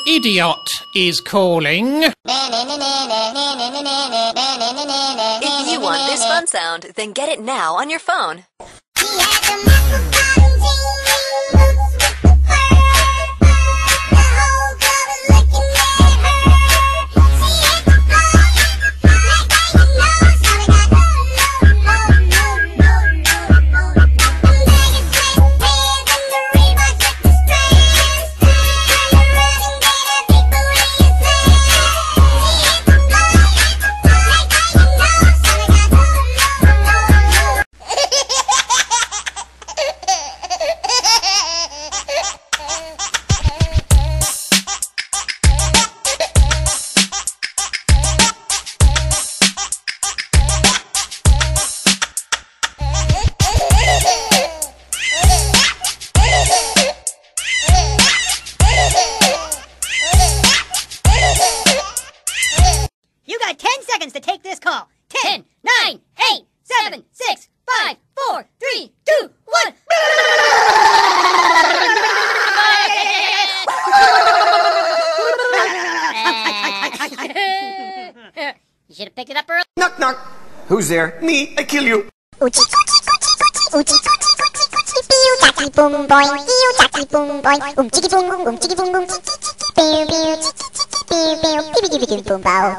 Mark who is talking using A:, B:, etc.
A: idiot is calling.
B: If you want this fun sound, then get it now on your phone.
C: You got 10 seconds to take this call. 10, 9, 8, 7, 6, 5, 4, 3, 2, 1. You should have picked it up early.
D: Knock, knock. Who's there? Me. I kill you.
E: Boom boy, chaki boom boy, chiki boom boom, chiki boom boom, pew pew, pew pew, pew pew boom bow.